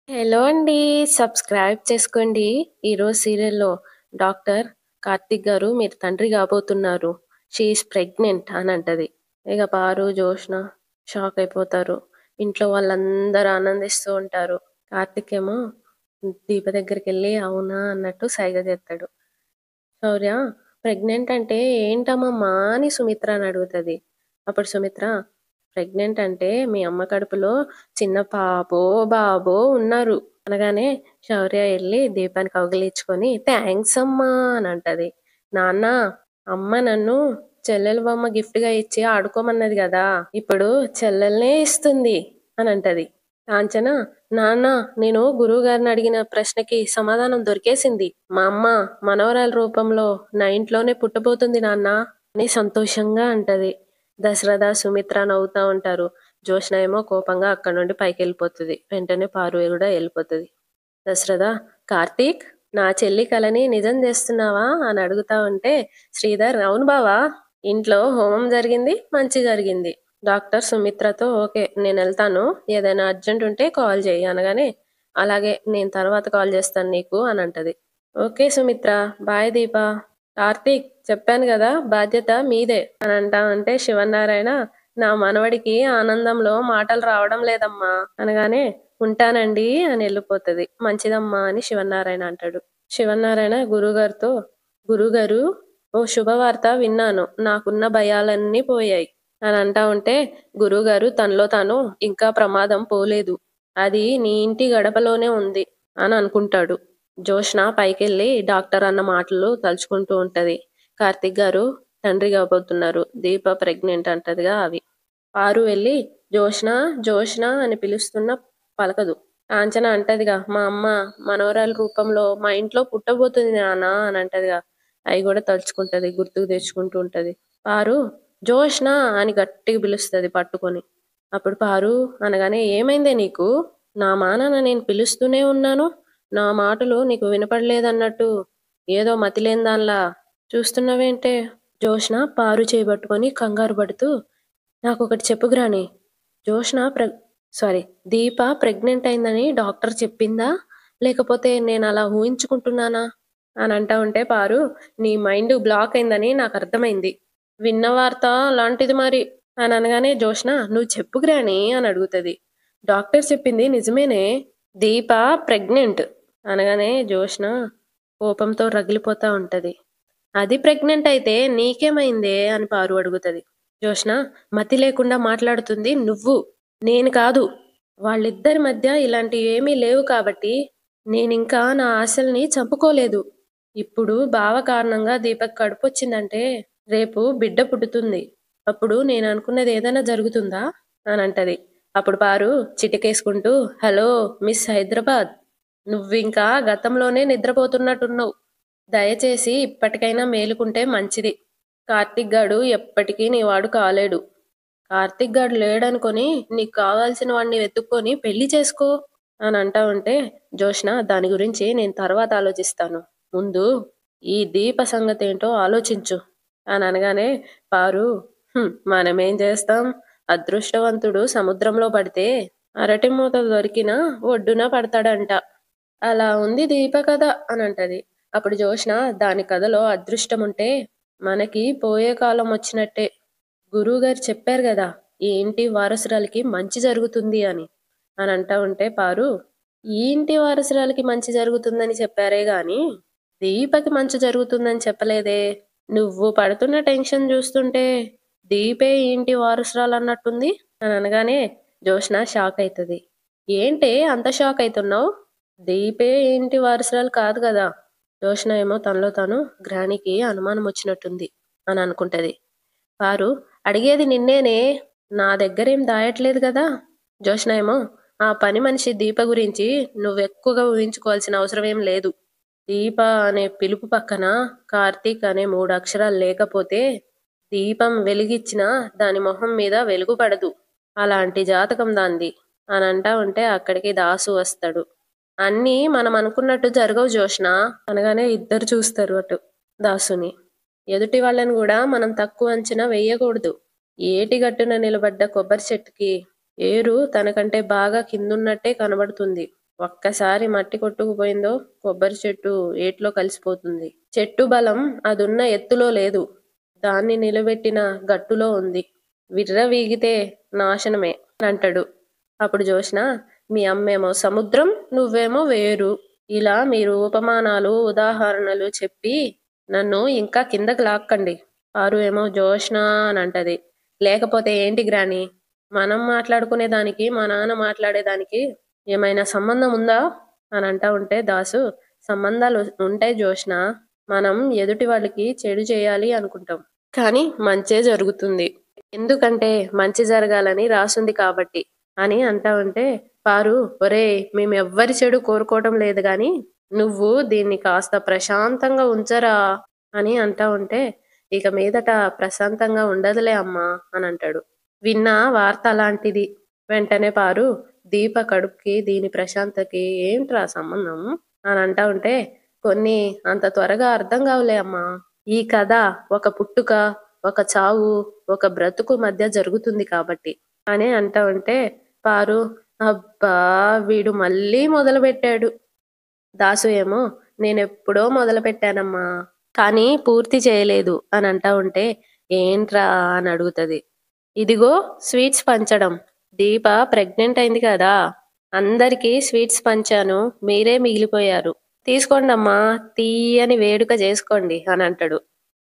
Hello అండి. Subscribe చేసుకోండి. ఈరోజు సీరియల్‌లో డాక్టర్ కార్తీక్ గారు మీరు తండ్రి కాబోతున్నారు. షీ ఈస్ ప్రెగ్నెంట్ అని అంటది. ఇక పారు, జోష్న షాక్ అయిపోతారు. ఇంట్లో వాళ్ళందరూ ఆనందిస్తూ ఉంటారు. కార్తీక్ ఏమో దీప దగ్గరికెళ్ళి అవునా అన్నట్టు సైగ చేస్తాడు. శౌర్య ప్రెగ్నెంట్ అంటే ఏంటమ్మమ్మా అని సుమిత్రని అడుగుతది. అప్పుడు సుమిత్ర ప్రెగ్నెంట్ అంటే మీ అమ్మ కడుపులో చిన్న పాపో, బాబో ఉన్నారు అనగానే శౌర్య వెళ్ళి దీపాన్ని కౌగిలించుకొని థ్యాంక్స్ అమ్మా అని అంటది. నాన్న అమ్మ నన్ను చెల్లెల బొమ్మ గిఫ్ట్‌గా ఇచ్చి ఆడుకోమన్నది గదా! ఇప్పుడు చెల్లెల్నే ఇస్తుంది అని అంటది. కాంచన నాన్న నేను గురువుగారిని అడిగిన ప్రశ్నకి సమాధానం దొరికేసింది. మా అమ్మ మనవరాల రూపంలో నా ఇంట్లోనే పుట్టబోతుంది నాన్న అని సంతోషంగా అంటది. దశరథ, సుమిత్ర నవ్వుతా ఉంటారు. జోష్న ఏమో కోపంగా అక్కడి నుండి పైకెళ్ళిపోతది. వెంటనే పారు కూడా వెళ్ళిపోతది. దశరథ కార్తీక్ నా చెల్లి కలని నిజం చేస్తున్నావా అని అడుగుతా ఉంటే శ్రీధర్ అవును బావా ఇంట్లో హోమం జరిగింది మంచి జరిగింది. డాక్టర్ సుమిత్రతో ఓకే నేను వెళ్తాను ఏదైనా అర్జెంట్ ఉంటే కాల్ చేయి అనగానే అలాగే నేను తర్వాత కాల్ చేస్తాను నీకు అని అంటది. ఓకే సుమిత్ర బాయ్ దీప. కార్తీక్ చెప్పాను కదా బాధ్యత మీదే అని అంటా అంటే శివనారాయణ నా మనవడికి ఆనందంలో మాటలు రావడం లేదమ్మా అనగానే ఉంటానండి అని వెళ్ళిపోతది. మంచిదమ్మా అని శివనారాయణ అంటాడు. శివనారాయణ గురుగారితో గురుగారు ఓ శుభవార్త విన్నాను నాకున్న భయాలన్నీ పోయాయి అని అంటా ఉంటే గురువుగారు తనలో తాను ఇంకా ప్రమాదం పోలేదు అది నీ ఇంటి గడపలోనే ఉంది అని అనుకుంటాడు. జోష్న పైకెళ్ళి డాక్టర్ అన్న మాటలు తలుచుకుంటూ ఉంటది. కార్తీక్ గారు తండ్రి కాబోతున్నారు దీప ప్రెగ్నెంట్ అంటదిగా అవి. పారు వెళ్ళి జోష్న జోష్న అని పిలుస్తున్న పలకదు. కాంచన అంటదిగా మా అమ్మ మనవరాల రూపంలో మా ఇంట్లో పుట్టబోతుంది నాన్న అని అంటదిగా అవి కూడా తలుచుకుంటది గుర్తుకు తెచ్చుకుంటూ ఉంటది. పారు జోష్న అని గట్టిగా పిలుస్తుంది పట్టుకొని. అప్పుడు పారు అనగానే ఏమైందే నీకు నా మానాన నేను పిలుస్తూనే ఉన్నాను నా మాటలు నీకు వినపడలేదన్నట్టు ఏదో మతిలేని దానిలా చూస్తున్నావేంటే. జోష్న పారు చేయబట్టుకొని కంగారు పడుతూ నాకొకటి చెప్పు గ్రాని జోష్న సారీ దీప ప్రెగ్నెంట్ అయిందని డాక్టర్ చెప్పిందా లేకపోతే నేను అలా ఊహించుకుంటున్నానా అని అంటా ఉంటే పారు నీ మైండ్ బ్లాక్ అయిందని నాకు అర్థమైంది విన్న వార్త అలాంటిది మరి అని అనగానే జోష్న నువ్వు చెప్పు గ్రాని అని అడుగుతుంది. డాక్టర్ చెప్పింది నిజమేనే దీప ప్రెగ్నెంట్ అనగానే జోష్న కోపంతో రగిలిపోతా ఉంటది. అది ప్రెగ్నెంట్ అయితే నీకేమైందే అని పారు అడుగుతుంది. జోష్న మతి లేకుండా మాట్లాడుతుంది నువ్వు నేను కాదు వాళ్ళిద్దరి మధ్య ఇలాంటివి ఏమీ లేవు కాబట్టి నేనింకా నా ఆశల్ని చంపుకోలేదు. ఇప్పుడు బావ కారణంగా దీపక్ కడుపొచ్చిందంటే రేపు బిడ్డ పుట్టుతుంది అప్పుడు నేను అనుకున్నది ఏదైనా జరుగుతుందా అని అంటది. అప్పుడు పారు చిటికేసుకుంటూ హలో మిస్ హైదరాబాద్ నువ్వింకా గతంలోనే నిద్రపోతున్నట్టున్నావు దయచేసి ఇప్పటికైనా మేలుకుంటే మంచిది. కార్తీక్ గాడు ఎప్పటికీ నీ వాడు కాలేడు. కార్తీక్ గాడు లేడనుకొని నీకు కావాల్సిన వాడిని వెతుక్కొని పెళ్లి చేసుకో అని అంటా ఉంటే జోష్న దాని గురించి నేను తర్వాత ఆలోచిస్తాను ముందు ఈ దీప సంగతి ఏంటో ఆలోచించు అని అనగానే పారు మనమేం చేస్తాం అదృష్టవంతుడు సముద్రంలో పడితే అరటి మూత దొరికిన ఒడ్డున పడతాడంట అలా ఉంది దీప కథ అని అంటది. అప్పుడు జోష్న దాని కథలో అదృష్టం ఉంటే మనకి పోయే కాలం వచ్చినట్టే గురువుగారు చెప్పారు కదా ఈ ఇంటి వారసురాలికి మంచి జరుగుతుంది అని అని అంటా ఉంటే పారు ఈ ఇంటి వారసురాలికి మంచి జరుగుతుందని చెప్పారే గాని దీపకి మంచి జరుగుతుందని చెప్పలేదే నువ్వు పడుతున్న టెన్షన్ చూస్తుంటే దీపే ఈ ఇంటి వారసురాలు అన్నట్టుంది అని అనగానే జోష్న షాక్ అవుతుంది. ఏంటే అంత షాక్ అవుతున్నావు దీపే ఈ ఇంటి వారసురాలు కాదు కదా. జోష్న ఏమో తనలో తాను గ్రానికి అనుమానం వచ్చినట్టుంది అని అనుకుంటది. పారు అడిగేది నిన్నేనే నా దగ్గరేం దాయట్లేదు కదా. జోష్న ఏమో ఆ పని మనిషి దీప గురించి నువ్వెక్కువగా ఊహించుకోవాల్సిన అవసరం ఏం లేదు. దీప అనే పిలుపు పక్కన కార్తీక్ అనే 3 అక్షరాలు లేకపోతే దీపం వెలిగిచ్చినా దాని మొహం మీద వెలుగు పడదు. అలాంటి జాతకం దాంది అని అంటా ఉంటే అక్కడికి దాసు వస్తాడు. అన్నీ మనం అనుకున్నట్టు జరగవు జోష్న అనగానే ఇద్దరు చూస్తారు అటు దాసుని. ఎదుటి వాళ్ళని కూడా మనం తక్కువ అంచనా వేయకూడదు. ఏటి గట్టున నిలబడ్డ కొబ్బరి చెట్టుకి ఏరు తనకంటే బాగా కిందున్నట్టే కనబడుతుంది. ఒక్కసారి మట్టి కొట్టుకుపోయిందో కొబ్బరి చెట్టు ఏట్లో కలిసిపోతుంది. చెట్టు బలం అదున్న ఎత్తులో లేదు, దాన్ని నిలబెట్టిన గట్టులో ఉంది. విర్రవీగితే నాశనమే అని అంటాడు. అప్పుడు జోష్న, మీ అమ్మేమో సముద్రం, నువ్వేమో వేరు. ఇలా మీరు ఉపమానాలు ఉదాహరణలు చెప్పి నన్ను ఇంకా కిందకి లాక్కండి. పారు ఏమో జోష్న అని అంటది. లేకపోతే ఏంటి గ్రాని, మనం మాట్లాడుకునే దానికి మా నాన్న మాట్లాడేదానికి ఏమైనా సంబంధం ఉందా అని అంటా ఉంటే దాసు, సంబంధాలు ఉంటాయి జోష్న, మనం ఎదుటి వాళ్ళకి చెడు చేయాలి అనుకుంటాం, కానీ మంచే జరుగుతుంది, ఎందుకంటే మంచి జరగాలని రాసుంది కాబట్టి అని అంటా ఉంటే పారు, ఒరే మేమెవ్వరి చెడు కోరుకోవటం లేదు గాని నువ్వు దీన్ని కాస్త ప్రశాంతంగా ఉంచరా అని అంటా ఉంటే, ఇక మీదట ప్రశాంతంగా ఉండదులే అమ్మా అని అంటాడు. విన్న వార్త అలాంటిది. వెంటనే పారు, దీప కడుపుకి దీని ప్రశాంతకి ఏంట్రా సంబంధం అని అంటా ఉంటే, కొన్ని అంత త్వరగా అర్థం కావులే అమ్మా. ఈ కథ ఒక పుట్టుక, ఒక చావు, ఒక బ్రతుకు మధ్య జరుగుతుంది కాబట్టి అని అంటా ఉంటే పారు, అబ్బా వీడు మళ్ళీ మొదలు పెట్టాడు. దాసు ఏమో, నేనెప్పుడో మొదలు పెట్టానమ్మా, కానీ పూర్తి చేయలేదు అని అంటా ఉంటే, ఏంట్రా అని అడుగుతుంది. ఇదిగో స్వీట్స్ పంచడం. దీప ప్రెగ్నెంట్ అయింది కదా, అందరికీ స్వీట్స్ పంచాను, మీరే మిగిలిపోయారు, తీసుకోండమ్మా, తీయని వేడుక చేసుకోండి అని అంటాడు.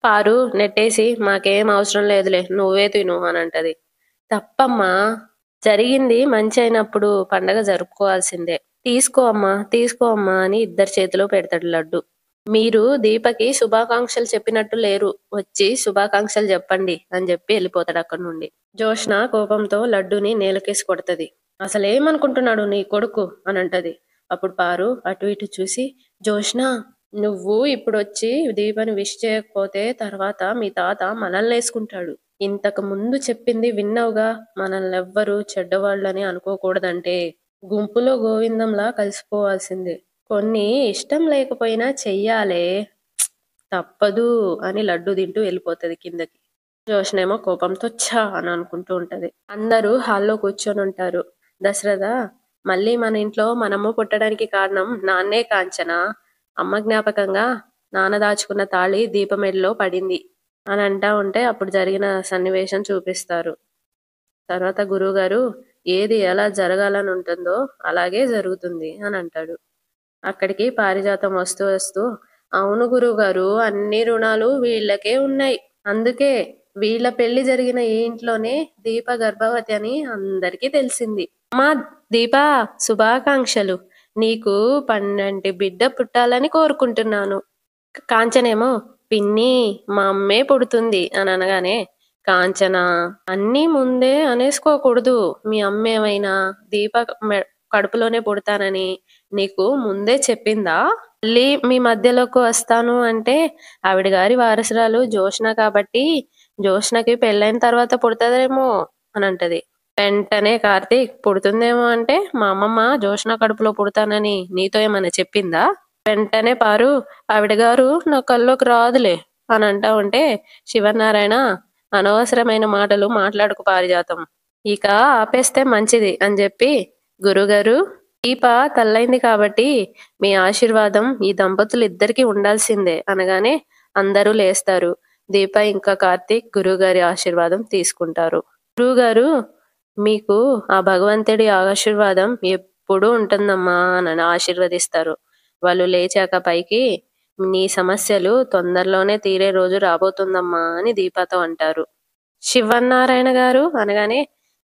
పారు నెట్టేసి, మాకేం అవసరం లేదులే, నువ్వే తిను అని అంటది. తప్పమ్మా, జరిగింది మంచి అయినప్పుడు పండగ జరుపుకోవాల్సిందే, తీసుకో అమ్మా తీసుకో అమ్మా అని ఇద్దరి చేతిలో పెడతాడు లడ్డు. మీరు దీపకి శుభాకాంక్షలు చెప్పినట్టు లేరు, వచ్చి శుభాకాంక్షలు చెప్పండి అని చెప్పి వెళ్ళిపోతాడు అక్కడి నుండి. జోష్న కోపంతో లడ్డుని నేలకేసి కొడుతుంది. అసలేమనుకుంటున్నాడు నీ కొడుకు అని అంటది. అప్పుడు పారు అటు ఇటు చూసి, జోష్న, నువ్వు ఇప్పుడు వచ్చి దీపని విష్ చేయకపోతే తర్వాత మీ తాత మనల్ని వేసుకుంటాడు. ఇంతకు ముందు చెప్పింది విన్నావుగా, మనల్ని ఎవ్వరూ చెడ్డవాళ్ళని అనుకోకూడదంటే గుంపులో గోవిందంలా కలిసిపోవాల్సిందే, కొన్ని ఇష్టం లేకపోయినా చెయ్యాలే, తప్పదు అని లడ్డు తింటూ వెళ్ళిపోతుంది కిందకి. జోష్నేమో కోపంతో ఛా అని అనుకుంటూ ఉంటది. అందరూ హాల్లో కూర్చొని ఉంటారు. దశరథ, మళ్ళీ మన ఇంట్లో మనము పుట్టడానికి కారణం నాన్నే కాంచన, అమ్మ జ్ఞాపకంగా నాన్న దాచుకున్న తాళి దీపమెడలో పడింది అని అంటా ఉంటే అప్పుడు జరిగిన సన్నివేశం చూపిస్తారు. తర్వాత గురువుగారు, ఏది ఎలా జరగాలని ఉంటుందో అలాగే జరుగుతుంది అని అంటాడు. అక్కడికి పారిజాతం వస్తూ వస్తూ, అవును గురువుగారు, అన్ని రుణాలు వీళ్ళకే ఉన్నాయి, అందుకే వీళ్ళ పెళ్లి జరిగిన ఈ ఇంట్లోనే దీప గర్భవతి అని అందరికీ తెలిసింది. అమ్మా దీప, శుభాకాంక్షలు, నీకు పన్నంటి బిడ్డ పుట్టాలని కోరుకుంటున్నాను. కాంచనేమో, పిన్ని మా అమ్మే పుడుతుంది అని అనగానే, కాంచన, అన్నీ ముందే అనేసుకోకూడదు, మీ అమ్మ ఏమైనా దీప కడుపులోనే పుడతానని నీకు ముందే చెప్పిందా? మళ్ళీ మీ మధ్యలోకి వస్తాను అంటే ఆవిడ గారి వారసురాలు జోష్న కాబట్టి జోష్నకి పెళ్ళైన తర్వాత పుడతదేమో అని అంటది. వెంటనే కార్తీక్, పుడుతుందేమో అంటే మా అమ్మమ్మ జోష్న కడుపులో పుడతానని నీతో ఏమైనా చెప్పిందా? వెంటనే పారు, ఆవిడ గారు నా కల్లోకి రాదులే అని అంటా ఉంటే శివనారాయణ, అనవసరమైన మాటలు మాట్లాడుకు పారిజాతం, ఇక ఆపేస్తే మంచిది అని చెప్పి, గురుగారు, దీప తల్లైంది కాబట్టి మీ ఆశీర్వాదం ఈ దంపతులు ఇద్దరికి ఉండాల్సిందే అనగానే అందరూ లేస్తారు. దీప ఇంకా కార్తీక్ గురువుగారి ఆశీర్వాదం తీసుకుంటారు. గురువుగారు, మీకు ఆ భగవంతుడి ఆశీర్వాదం ఎప్పుడూ ఉంటుందమ్మా అని ఆశీర్వదిస్తారు. వాళ్ళు లేచాక పైకి, నీ సమస్యలు తొందరలోనే తీరే రోజు రాబోతుందమ్మా అని దీపతో అంటారు. శివనారాయణ గారు అనగానే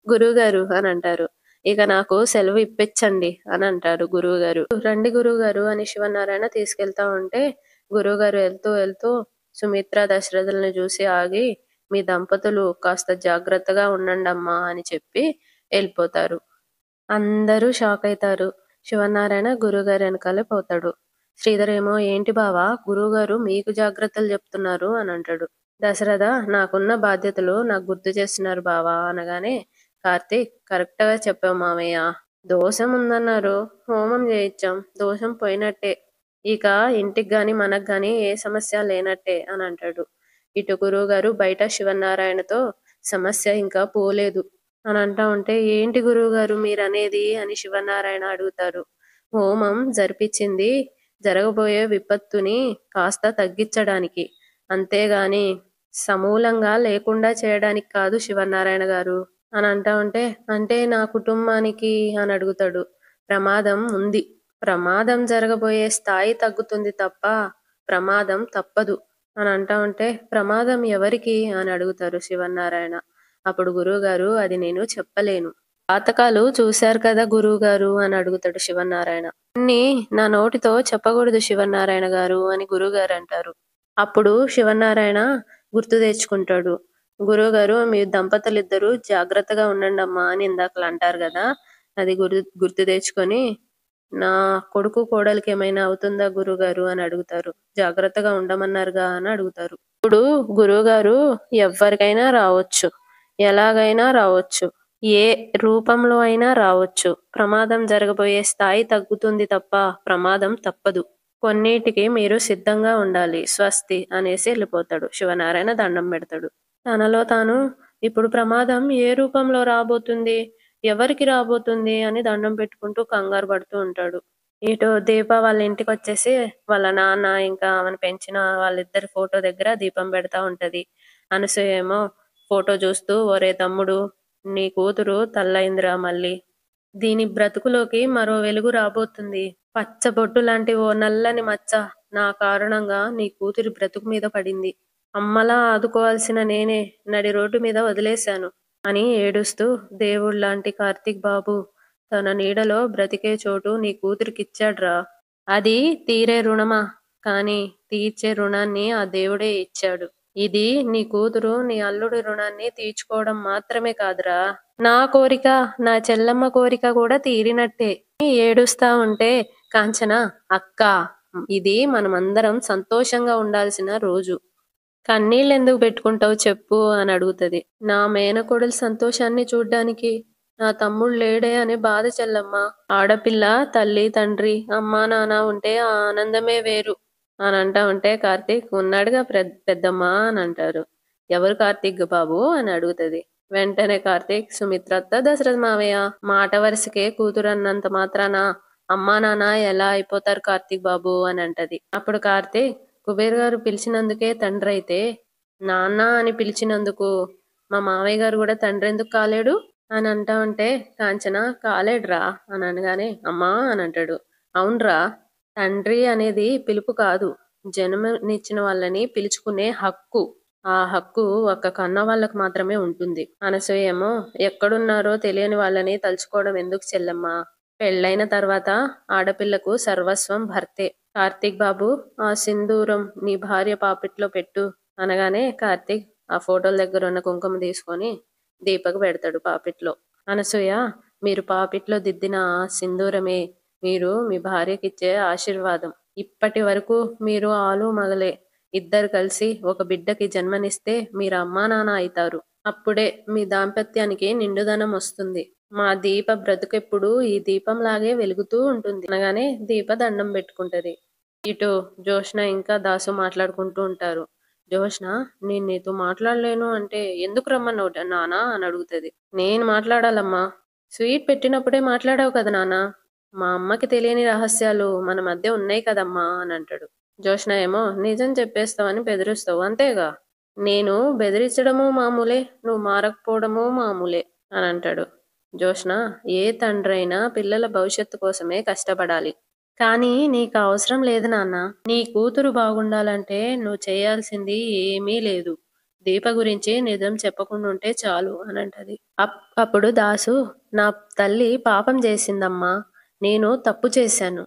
గురువుగారు అని అంటారు. ఇక నాకు సెలవు ఇప్పించండి అని అంటారు గురువుగారు. రండి గురువుగారు అని శివనారాయణ తీసుకెళ్తా ఉంటే గురువుగారు వెళ్తూ వెళ్తూ సుమిత్ర దశరథులను చూసి ఆగి, మీ దంపతులు కాస్త జాగ్రత్తగా ఉండండమ్మా అని చెప్పి వెళ్ళిపోతారు. అందరూ షాక్ అవుతారు. శివనారాయణ గురువుగారు వెనకాలే పోతాడు. శ్రీధర్ ఏమో, ఏంటి బావా, గురువుగారు మీకు జాగ్రత్తలు చెప్తున్నారు అని అంటాడు. దశరథ, నాకున్న బాధ్యతలు నాకు గుర్తు చేస్తున్నారు బావా అనగానే కార్తీక్, కరెక్ట్ గా చెప్పావు మామయ్య, దోషం ఉందన్నారు, హోమం చేయించాం, దోషం పోయినట్టే, ఇక ఇంటికి గాని మనకు గాని ఏ సమస్య లేనట్టే అని అంటాడు. ఇటు గురువు గారు బయట శివనారాయణతో, సమస్య ఇంకా పోలేదు అని అంటా ఉంటే, ఏంటి గురువు గారు మీరు అనేది అని శివనారాయణ అడుగుతారు. హోమం జరిపించింది జరగబోయే విపత్తుని కాస్త తగ్గించడానికి, అంతేగాని సమూలంగా లేకుండా చేయడానికి కాదు శివనారాయణ గారు అని అంటా ఉంటే, అంటే నా కుటుంబానికి అని అడుగుతాడు. ప్రమాదం ఉంది. ప్రమాదం జరగబోయే స్థాయి తగ్గుతుంది తప్ప ప్రమాదం తప్పదు అని అంటా ఉంటే, ప్రమాదం ఎవరికి అని అడుగుతారు శివనారాయణ. అప్పుడు గురువుగారు, అది నేను చెప్పలేను. జాతకాలు చూశారు కదా గురువుగారు అని అడుగుతాడు శివనారాయణ. అన్ని నా నోటితో చెప్పకూడదు శివనారాయణ గారు అని గురువుగారు అంటారు. అప్పుడు శివనారాయణ గుర్తు తెచ్చుకుంటాడు. గురువుగారు, మీ దంపతులిద్దరూ జాగ్రత్తగా ఉండండమ్మా అని ఇందాకలా అంటారు గదా! అది గుర్తు తెచ్చుకొని, నా కొడుకు కోడలికి ఏమైనా అవుతుందా గురువుగారు అని అడుగుతారు. జాగ్రత్తగా ఉండమన్నారుగా అని అడుగుతారు. ఇప్పుడు గురువుగారు, ఎవ్వరికైనా రావచ్చు, ఎలాగైనా రావచ్చు, ఏ రూపంలో అయినా రావచ్చు. ప్రమాదం జరగబోయే స్థాయి తగ్గుతుంది తప్ప ప్రమాదం తప్పదు. కొన్నిటికి మీరు సిద్ధంగా ఉండాలి. స్వస్తి అనేసి వెళ్ళిపోతాడు. శివనారాయణ దండం పెడతాడు. తనలో తాను, ఇప్పుడు ప్రమాదం ఏ రూపంలో రాబోతుంది, ఎవరికి రాబోతుంది అని దండం పెట్టుకుంటూ కంగారు పడుతూ ఉంటాడు. ఇటు దీప వాళ్ళ ఇంటికి వచ్చేసి వాళ్ళ నాన్న ఇంకా ఆమెను పెంచిన వాళ్ళిద్దరి ఫోటో దగ్గర దీపం పెడతా ఉంటది. అనసూయ ఏమో ఫోటో చూస్తూ, ఒరే తమ్ముడు, నీ కూతురు తల్లయిందిరా మళ్ళీ. దీని బ్రతుకులోకి మరో వెలుగు రాబోతుంది. పచ్చబొట్టు లాంటి ఓ నల్లని మచ్చ నా కారణంగా నీ కూతురి బ్రతుకు మీద పడింది. అమ్మలా ఆదుకోవాల్సిన నేనే నడి రోడ్డు మీద వదిలేశాను అని ఏడుస్తూ, దేవుళ్లాంటి కార్తీక్ బాబు తన నీడలో బ్రతికే చోటు నీ కూతురికిచ్చాడ్రా. అది తీరే రుణమా? కానీ తీర్చే రుణాన్ని ఆ దేవుడే ఇచ్చాడు. ఇది నీ కూతురు నీ అల్లుడి రుణాన్ని తీర్చుకోవడం మాత్రమే కాదురా, నా కోరిక, నా చెల్లమ్మ కోరిక కూడా తీరినట్టే. ఏడుస్తా ఉంటే కాంచన, అక్క, ఇది మనమందరం సంతోషంగా ఉండాల్సిన రోజు. కన్నీళ్ళెందుకు పెట్టుకుంటావు చెప్పు అని అడుగుతది. నా మేనకోడలి సంతోషాన్ని చూడ్డానికి నా తమ్ముడు లేడే అనే బాధ చెల్లమ్మ. ఆడపిల్ల తల్లి తండ్రి అమ్మా నాన్న ఉంటే ఆ ఆనందమే వేరు అని అంటా ఉంటే, కార్తీక్, ఉన్నాడుగా పెద్దమ్మ అని అంటారు. ఎవరు కార్తీక్ బాబు అని అడుగుతది. వెంటనే కార్తీక్, సుమిత్రత్త, దశరథ మావయ్య. మాట వరుసకే కూతురు అన్నంత మాత్రాన అమ్మా నాన్న ఎలా అయిపోతారు కార్తీక్ బాబు అని అంటది. అప్పుడు కార్తీక్, కుబేర్ గారు పిలిచినందుకే తండ్రి అయితే నాన్న అని పిలిచినందుకు మా మావయ్య గారు కూడా తండ్రి ఎందుకు కాలేడు అని అంటా ఉంటే, కాంచన, కాలేడురా అని అనగానే, అమ్మా అని అంటాడు. అవునరా, తండ్రి అనేది పిలుపు కాదు, జన్మనిచ్చిన వాళ్ళని పిలుచుకునే హక్కు. ఆ హక్కు ఒక్క కన్న వాళ్ళకు మాత్రమే ఉంటుంది. అనసూయేమో, ఎక్కడున్నారో తెలియని వాళ్ళని తలుచుకోవడం ఎందుకు చెల్లమ్మా? పెళ్ళైన తర్వాత ఆడపిల్లకు సర్వస్వం భర్తే. కార్తీక్ బాబు, ఆ సింధూరం నీ భార్య పాపిట్లో పెట్టు అనగానే కార్తీక్ ఆ ఫోటోల దగ్గర ఉన్న కుంకుమ తీసుకొని దీపకు పెడతాడు పాపిట్లో. అనసూయ, మీరు పాపిట్లో దిద్దిన ఆ సింధూరమే మీరు మీ భార్యకిచ్చే ఆశీర్వాదం. ఇప్పటి వరకు మీరు ఆలు మగలే ఇద్దరు కలిసి ఒక బిడ్డకి జన్మనిస్తే మీరు అమ్మా నాన్న అవుతారు. అప్పుడే మీ దాంపత్యానికి నిండుదనం వస్తుంది. మా దీప బ్రతుకెప్పుడు ఈ దీపంలాగే వెలుగుతూ ఉంటుంది అనగానే దీప దండం పెట్టుకుంటది. ఇటు జోష్న ఇంకా దాసు మాట్లాడుకుంటూ ఉంటారు. జోష్న, నేను నీతో మాట్లాడలేను అంటే ఎందుకు రమ్మన్నావు నానా అని అడుగుతుంది. నేను మాట్లాడాలమ్మా, స్వీట్ పెట్టినప్పుడే మాట్లాడావు కదా నానా, మా అమ్మకి తెలియని రహస్యాలు మన మధ్య ఉన్నాయి కదమ్మా అని అంటాడు. జోష్న ఏమో, నిజం చెప్పేస్తావని బెదిరిస్తావు అంతేగా, నేను బెదిరించడము మామూలే, నువ్వు మారకపోవడము మామూలే అని అంటాడు. జోష్న, ఏ తండ్రైనా పిల్లల భవిష్యత్తు కోసమే కష్టపడాలి, కానీ నీకు అవసరం లేదు నాన్న. నీ కూతురు బాగుండాలంటే నువ్వు చేయాల్సింది ఏమీ లేదు. దీప గురించి నిజం చెప్పకుండా ఉంటే చాలు అని అంటది. అప్పుడు దాసు, నా తల్లి పాపం చేసిందమ్మా, నేను తప్పు చేశాను.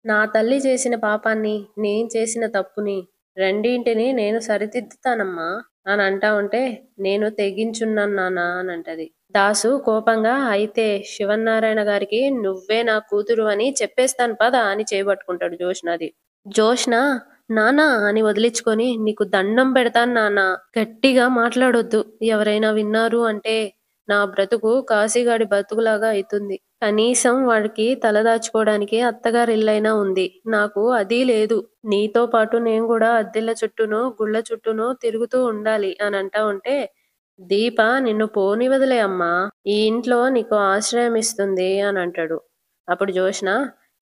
నా తల్లి చేసిన పాపాన్ని, నేను చేసిన తప్పుని రెండింటిని నేను సరిదిద్దుతానమ్మా అని అంటా ఉంటే, నేను తెగించున్నాను నాన్న అని అంటది. దాసు కోపంగా, అయితే శివనారాయణ గారికి నువ్వే నా కూతురు అని చెప్పేస్తాను పద అని చేయబట్టుకుంటాడు జోష్నది. జోష్న, నానా అని వదిలించుకొని, నీకు దండం పెడతాను నాన్న, గట్టిగా మాట్లాడొద్దు, ఎవరైనా విన్నారు అంటే నా బ్రతుకు కాశీగాడి బ్రతుకులాగా అవుతుంది. కనీసం వాడికి తలదాచుకోవడానికి అత్తగారిల్లైనా ఉంది, నాకు అదీ లేదు. నీతో పాటు నేను కూడా అద్దెల చుట్టూను గుళ్ళ చుట్టూను తిరుగుతూ ఉండాలి అని అంటా ఉంటే, దీప నిన్ను పోనివదిలే అమ్మా, ఈ ఇంట్లో నీకు ఆశ్రయం ఇస్తుంది అని అంటాడు. అప్పుడు జోష్న,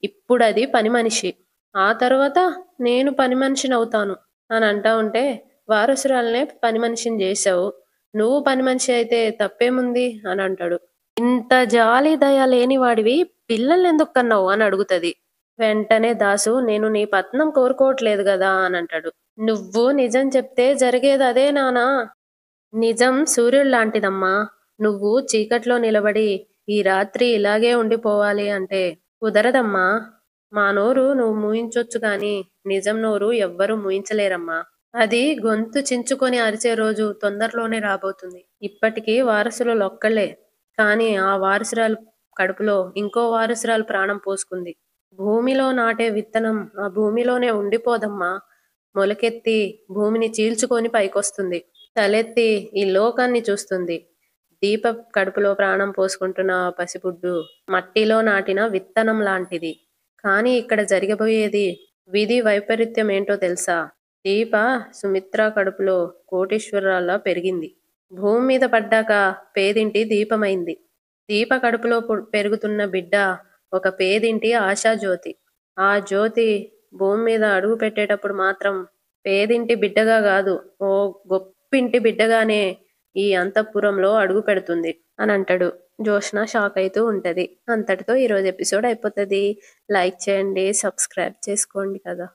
ఇప్పుడు అది పని మనిషి. ఆ తర్వాత నేను పని మనిషిని అవుతాను అని అంటా ఉంటే, వారసురాలనే పని మనిషిని చేశావు. నువ్వు పని మనిషి అయితే తప్పేముంది అని అంటాడు. ఇంత జాలి దయ లేని వాడివి పిల్లల్నెందుకు కన్నావు అని అడుగుతది. వెంటనే దాసు నేను నీ పత్నం కోరుకోవట్లేదు గదా అని అంటాడు. నువ్వు నిజం చెప్తే జరిగేది అదే నానా. నిజం సూర్యుడిలాంటిదమ్మా. నువ్వు చీకట్లో నిలబడి ఈ రాత్రి ఇలాగే ఉండిపోవాలి అంటే కుదరదమ్మా. మా నోరు నువ్వు మూయించొచ్చు గాని నిజం నోరు ఎవ్వరూ మూయించలేరమ్మా. అది గొంతు చించుకొని అరిచే రోజు తొందరలోనే రాబోతుంది. ఇప్పటికీ వారసులొక్కళ్ళే. కానీ ఆ వారసురాలు కడుపులో ఇంకో వారసురాలు ప్రాణం పోసుకుంది. భూమిలో నాటే విత్తనం ఆ భూమిలోనే ఉండిపోదమ్మా. మొలకెత్తి భూమిని చీల్చుకొని పైకొస్తుంది. తలెత్తి ఈ లోకాన్ని చూస్తుంది. దీప కడుపులో ప్రాణం పోసుకుంటున్న ఆ పసిబుడ్డు మట్టిలో నాటిన విత్తనం లాంటిది. కానీ ఇక్కడ జరగబోయేది విధి వైపరీత్యం ఏంటో తెలుసా? దీప సుమిత్ర కడుపులో కోటీశ్వరురాల్లా పెరిగింది. భూమి మీద పడ్డాక పేదింటి దీపమైంది. దీప కడుపులో పెరుగుతున్న బిడ్డ ఒక పేదింటి ఆశాజ్యోతి. ఆ జ్యోతి భూమి మీద అడుగు పెట్టేటప్పుడు మాత్రం పేదింటి బిడ్డగా కాదు, ఓ గొప్పింటి బిడ్డగానే ఈ అంతఃపురంలో అడుగు పెడుతుంది అని అంటాడు. జోష్న షాక్ అవుతూ ఉంటది. అంతటితో ఈరోజు ఎపిసోడ్ అయిపోతుంది. లైక్ చేయండి, సబ్స్క్రైబ్ చేసుకోండి కదా.